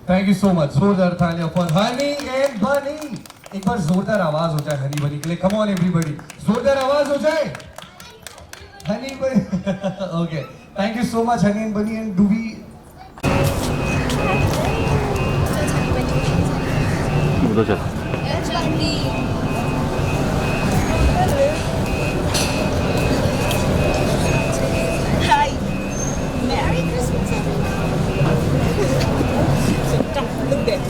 Thank you so much. जोरदार तालियां for Honey and Bunny. एक बार जोरदार आवाज हो जाए हनी बनी के लिए. Come on everybody. जोरदार आवाज हो जाए. Honey Bunny. Okay. Thank you so much Honey and Bunny. And do we? Hi. Merry Christmas, everyone. Look there.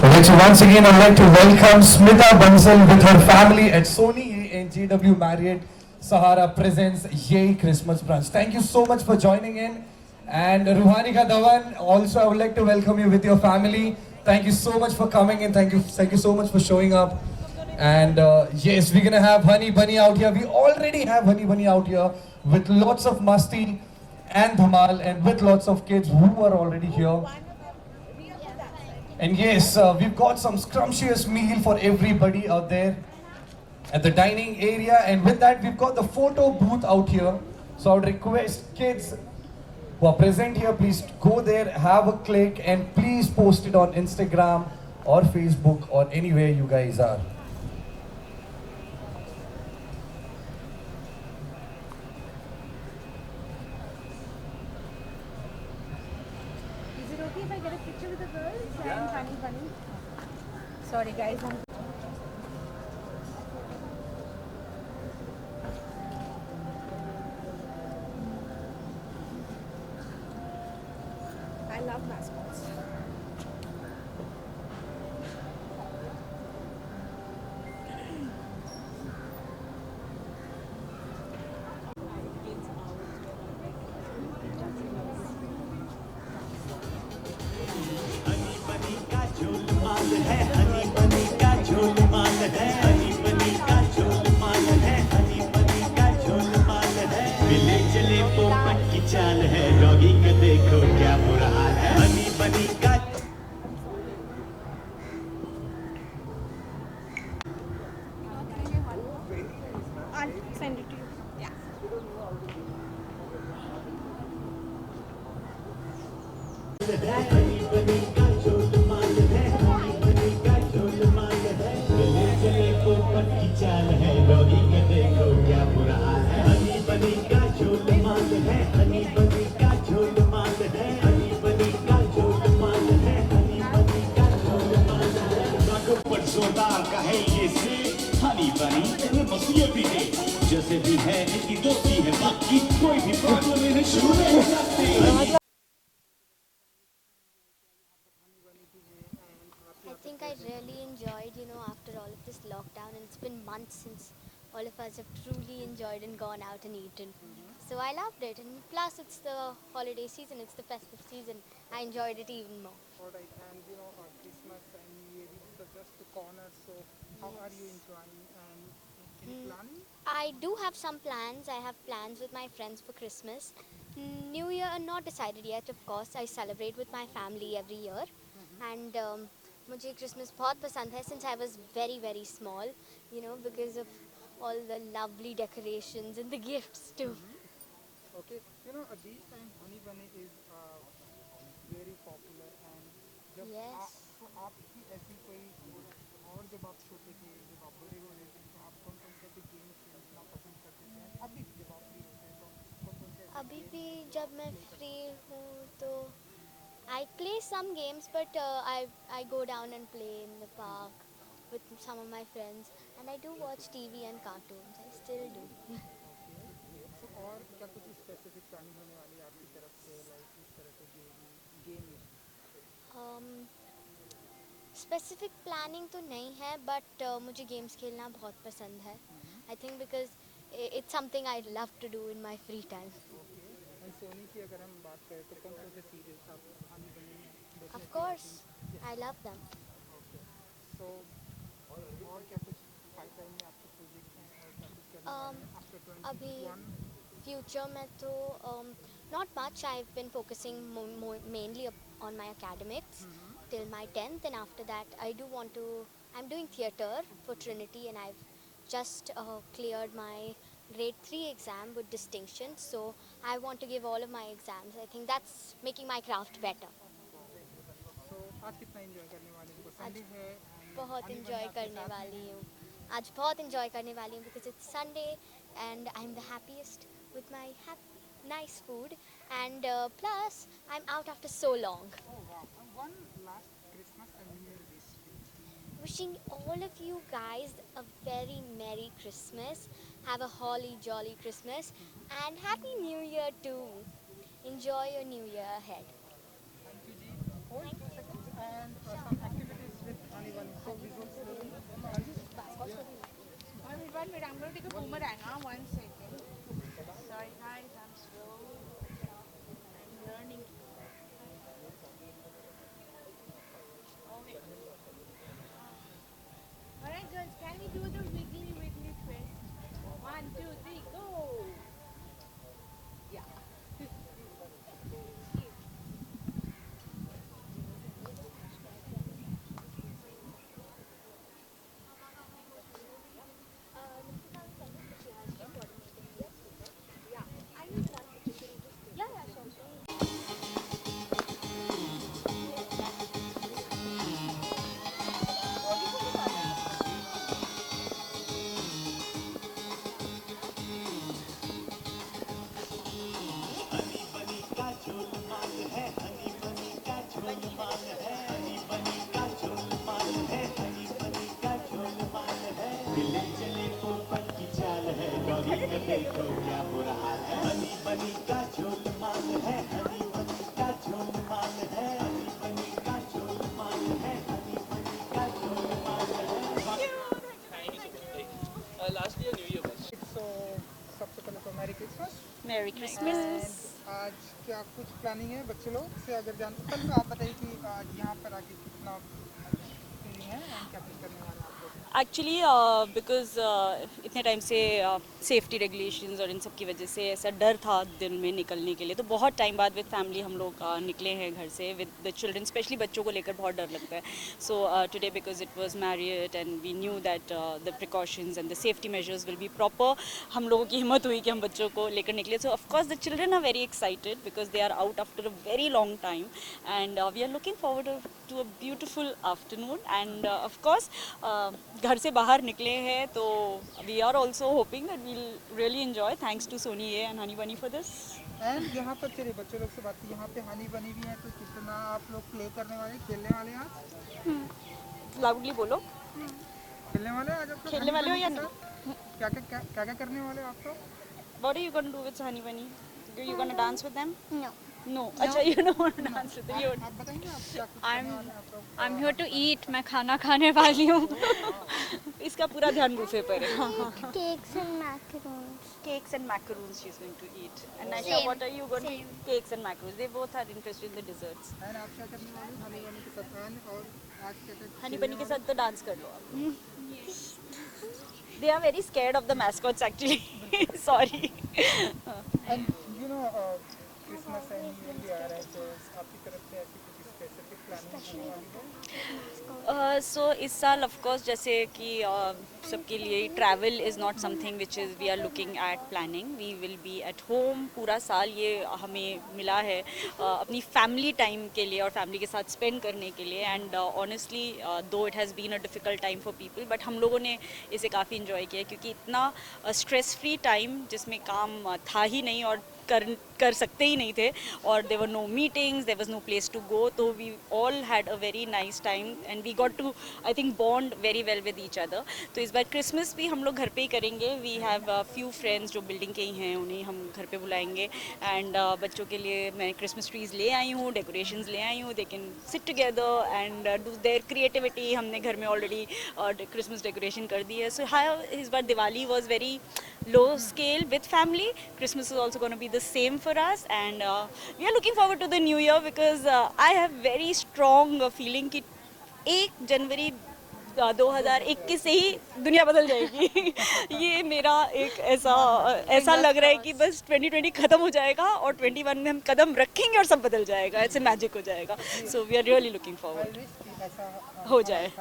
Alright, so once again I'd like to welcome Smita Bansal with her family at Sony and JW Marriott Sahara presents Yay Christmas Brunch. Thank you so much for joining in. And Ruhanika Dhawan, also I would like to welcome you with your family. Thank you so much for coming in. Thank you so much for showing up. And yes, we're gonna have Honey Bunny out here. We already have Honey Bunny out here with lots of masti and dhamal and with lots of kids who are already here. And yes, we've got some scrumptious meal for everybody out there at the dining area. And with that, we've got the photo booth out here. So I would request kids who are present here, please go there, have a click, and please post it on Instagram or Facebook or anywhere you guys are. Is it okay if I get a picture with the girls and Honey Bunny? Sorry guys, I love mascots. चाल है doggy का देखो क्या बुरा हाल है हनी बनी का I'll send it to you. Yeah. Honey बनी का झोलमाल है हनी बनी का झोलमाल है चले चले पोपट की चाल है डॉगी का देखो क्या बुरा हाल है हनी बनी का झोलमाल है हनी बनी का झोलमाल है हनी बनी का झोलमाल है हनी बनी का झोलमाल है नाकों पर जोरदार का है ये से हनी बनी इन्हें बस ये भी है जैसे भी है इनकी दोस्ती है बाकी कोई भी प्रॉब्लम इन्हें छू नहीं सकती I think I really enjoyed, after all of this lockdown, and it's been months since all of us have truly enjoyed and gone out and eaten. So I loved it, and plus it's the holiday season, it's the festive season. I enjoyed it even more. Alright, and Christmas and New Year is just the corner, so how are you enjoying and any planning? I do have some plans. I have plans with my friends for Christmas. New Year, not decided yet, of course. I celebrate with my family every year. And मुझे Christmas बहुत पसंद है since I was very very small, because of all the lovely decorations and the gifts too. Okay, this time Honey Bunny is very popular and जब Yes. तो आपकी ऐसी कोई और जब आप छोटे थे जब आप बड़े हो रहे थे तो आप कौन कौन से भी गेम खेलना पसंद करते थे अभी भी जब आप फ्री होते हैं तो कौन कौन से अभी भी जब मैं free हूँ तो I play some games, but I go down and play in the park with some of my friends, and I do watch TV and cartoons. I still do. तो और क्या कुछ स्पेसिफिक प्लानिंग होने वाली है आपकी तरफ से लाइक इस तरह के गेम Specific planning तो नहीं है, but मुझे games खेलना बहुत पसंद है. I think because it's something I love to do in my free time. And Soni की अगर हम बात करें तो कौन कौन से सीरियल्स आप हनी बनी में देखने Of course, I love them. Okay so और क्या कुछ पाइपलाइन में आपके प्रोजेक्ट हैं और क्या कुछ करने वाले हैं आफ्टर अभी 21 future में तो not much. I've been focusing mainly on my academics. till my 10th, and after that I do want to, I'm doing theatre for Trinity, and I've just cleared my grade 3 exam with distinction, so I want to give all of my exams. I think that's making my craft better. So आज कितना enjoy करने वाले हैं? आज Sunday है and बहुत हनी बनी enjoy आपके करने साथ में वाली है। हूँ। आज बहुत इंजॉय करने वाली हूँ because it's Sunday and I'm the happiest with my nice food, and plus I'm out after so long. Oh wow. One last Christmas and New Year wish. Wishing all of you guys a very Merry Christmas. Have a holly jolly Christmas and Happy New Year too. Enjoy your New Year ahead. Thank you, Ji. Hold 2 seconds and some activities with Honey Bunny. So visuals slowly. One minute, I'm going to take a boomerang. 1 second. Sorry guys, I'm slow. I'm learning. Okay. Alright girls, can we do the wiggly twist? 1, 2, 3, go! Yeah. Honey बनी का झोलमाल है, हनी बनी का झोलमाल है, हनी बनी का झोलमाल है, हनी बनी का झोलमाल है। मिले चले पोपट की चाल है, डॉगी का देखो क्या बुरा हाल है। हनी बनी का झोलमाल है, हनी बनी का झोलमाल है, हनी बनी का झोलमाल है, हनी बनी का झोलमाल है। Last year New Year was. So सबसे पहले तो मैरी क्रिसमस। Merry Christmas. आज क्या कुछ प्लानिंग है बच्चे लोग से अगर जान तो कल आप बताइए कि आज यहाँ पर आके कितना फीलिंग है और क्या कुछ करने वाले हैं आप लोग। एक्चुअली बिकॉज इतने टाइम से सेफ्टी रेगुलेशंस और इन सब की वजह से ऐसा डर था दिन में निकलने के लिए, तो बहुत टाइम बाद विद फैमिली हम लोग निकले हैं घर से विद द चिल्ड्रन, स्पेशली बच्चों को लेकर बहुत डर लगता है। So today because it was married and we knew that the precautions and the safety measures will be proper, हम लोगों की हिम्मत हुई कि हम बच्चों को लेकर निकले। So of course the children are very excited because they are out after a very long time and we are looking forward to a beautiful afternoon and of course घर से बाहर निकले हैं तो we are also hoping that we'll really enjoy, thanks to Sony yay and honey bunny for this. And यहाँ पर चलिए बच्चों लोग से बात की, यहाँ पे हनी बनी भी है तो कितना आप लोग प्ले करने वाले खेलने वाले हैं आज? लाउडली बोलो। खेलने वाले हैं आज आप लोग खेलने वाले हो या हनी नहीं? बनी के साथ? क्या क्या करने वाले हो आप लोग? What are you going to do with Honey Bunny? Are you going to dance with them? No. No. अच्छा, you don't want to dance with them. You आप बताएंगे आप क्या कुछ करने वाले हैं आप लोग? I'm here to eat. मैं खाना खाने वाली हूँ. इसका पूरा ध्यान बुफे पर है। Cakes and macaroons. Cakes and macaroons she's going to eat. And Naisha, Same. what are you going to Same. eat? Cakes and macaroons. They both are interested in the desserts. And आप क्या करने वाले हैं हनी बनी के साथ? And और आज क्या क्या हनी खेलने बनी के वाले साथ तो डांस कर लो आप। They are very scared of the mascots actually. Sorry. हैं? And you know Christmas and new year भी आ रहा है तो आपकी तरफ से ऐसी कुछ स्पेसिफिक प्लानिंग होने वाली है? सो इस साल ऑफ कोर्स जैसे कि सबके लिए travel is not something which is we are looking at planning, we will be at home पूरा साल। ये हमें मिला है अपनी फैमिली टाइम के लिए और फैमिली के साथ स्पेंड करने के लिए and honestly though it has been a difficult time for people, but हम लोगों ने इसे काफ़ी इन्जॉय किया क्योंकि इतना स्ट्रेस फ्री टाइम जिसमें काम था ही नहीं और कर सकते ही नहीं थे और there were no meetings, there was no place to go, तो we all had a very nice time and we got to I think bond very well with each other. तो इस बार क्रिसमस भी हम लोग घर पे ही करेंगे। वी हैव फ्यू फ्रेंड्स जो बिल्डिंग के ही हैं, उन्हें हम घर पे बुलाएंगे एंड बच्चों के लिए मैं क्रिसमस ट्रीज़ ले आई हूँ, डेकोरेशंस ले आई हूँ, they can sit together and do their creativity. हमने घर में ऑलरेडी क्रिसमस डेकोरेशन कर दी है। सो हाँ, इस बार Diwali was very low scale with family. Christmas is also going to be the same for us and we are looking forward to the new year because I have very strong feeling कि 1 जनवरी 2021 से ही दुनिया बदल जाएगी। ये मेरा एक ऐसा लग रहा है कि बस 2020 ख़त्म हो जाएगा और 21 में हम कदम रखेंगे और सब बदल जाएगा, ऐसे मैजिक हो जाएगा। So we are really looking forward हो जाए।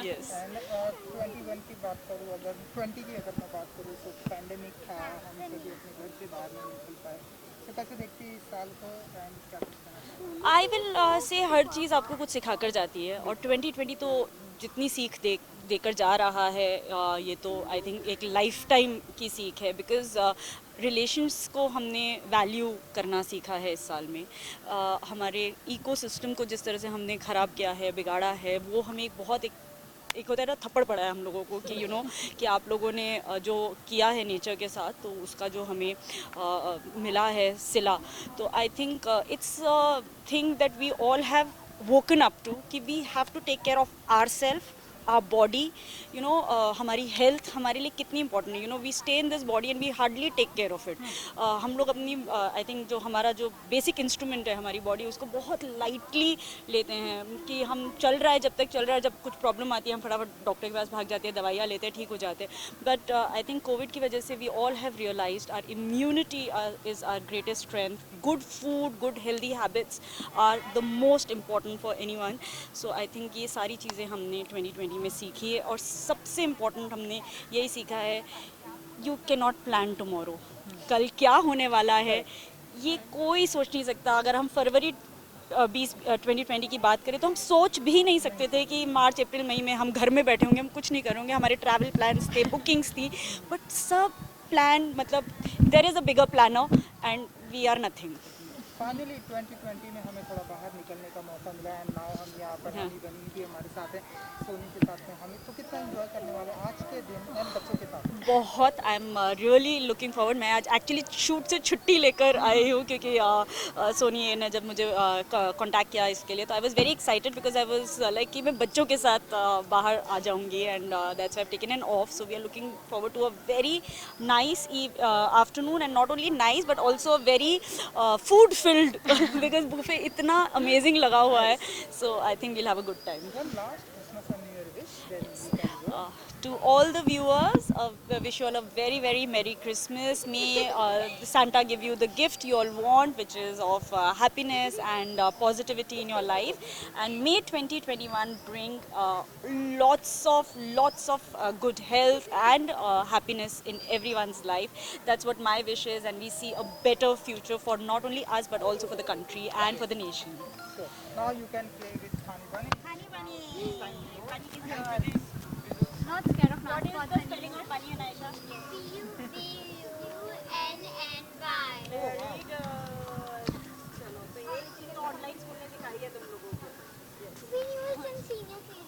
Yes. एंड 21 की बात करूँ, अगर 20 की अगर मैं बात करूँ तो पैंडेमिक था, हम कभी अपने घर से बाहर नहीं निकल पाए, तो कैसे देखती है इस साल को एंड क्या कुछ आई विल से हर चीज़ आपको कुछ सिखा कर जाती है, और 2020 तो जितनी सीख देकर जा रहा है, ये तो आई थिंक एक लाइफ टाइम की सीख है। बिकॉज रिलेशंस को हमने वैल्यू करना सीखा है इस साल में। हमारे इकोसिस्टम को जिस तरह से हमने ख़राब किया है, बिगाड़ा है, वो हमें एक होता है ना, थप्पड़ पड़ा है हम लोगों को कि यू नो कि आप लोगों ने जो किया है नेचर के साथ, तो उसका जो हमें मिला है सिला। तो I think it's thing that we all have woken up to कि we have to take care of our self, our body, you know, हमारी हेल्थ हमारे लिए कितनी इंपॉर्टेंट है। You know, we stay in this body and we hardly take care of it. हम लोग अपनी I think जो हमारा जो बेसिक इंस्ट्रूमेंट है हमारी बॉडी, उसको बहुत लाइटली लेते हैं कि हम चल रहा है, जब तक चल रहा है, जब कुछ प्रॉब्लम आती है हम फटाफट डॉक्टर के पास भाग जाते हैं, दवाइयाँ लेते हैं, ठीक हो जाते हैं। बट आई थिंक कोविड की वजह से we all have realised our immunity is our greatest strength. Good food, good healthy habits are the most important for anyone. So I think ये सारी चीज़ें हमने 2020 में सीखी है, और सबसे इम्पॉर्टेंट हमने यही सीखा है, you can not plan tomorrow. कल क्या होने वाला है ये कोई सोच नहीं सकता। अगर हम फरवरी 2020 की बात करें तो हम सोच भी नहीं सकते थे कि मार्च अप्रैल मई में हम घर में बैठे होंगे, हम कुछ नहीं करेंगे। हमारे ट्रैवल प्लान्स थे, बुकिंग्स थी, बट सब प्लान, मतलब there is a bigger planner and we are nothing. Finally 2020 में हमें थोड़ा बाहर निकलने का मौका मिला है। नाउ हम यहाँ पर हाँ। बनी भी हमारे साथ है, सोनी के साथ में हमें तो कितना एंजॉय करने वाले हैं आज के दिन एंड बच्चों के साथ। बहुत, I am really looking forward. मैं आज एक्चुअली शूट से छुट्टी लेकर आई हूँ क्योंकि सोनी ने जब मुझे कांटेक्ट किया इसके लिए, तो I was very excited because I was like कि मैं बच्चों के साथ बाहर आ जाऊँगी, and that's why I have taken an off. So we are looking forward to a very nice afternoon, and not only nice but also very food filled because buffet इतना amazing लगा हुआ है। So I think we'll have a good time. One last Christmas and New Year wish, then we can go. To all the viewers, I wish you all a very, very Merry Christmas. May Santa give you the gift you all want, which is of happiness and positivity in your life. And may 2021 bring lots of good health and happiness in everyone's life. That's what my wish is, and we see a better future for not only us but also for the country and for the nation. So now you can play with Honey Bunny. Honey bunny. Bunny is good. Not scared of mascots. What is the spelling of bunny, Anisha? Bunny. Very good. चलो, तो ये चीज़ online school ने सिखाई है तुम लोगों को। We use in senior KG.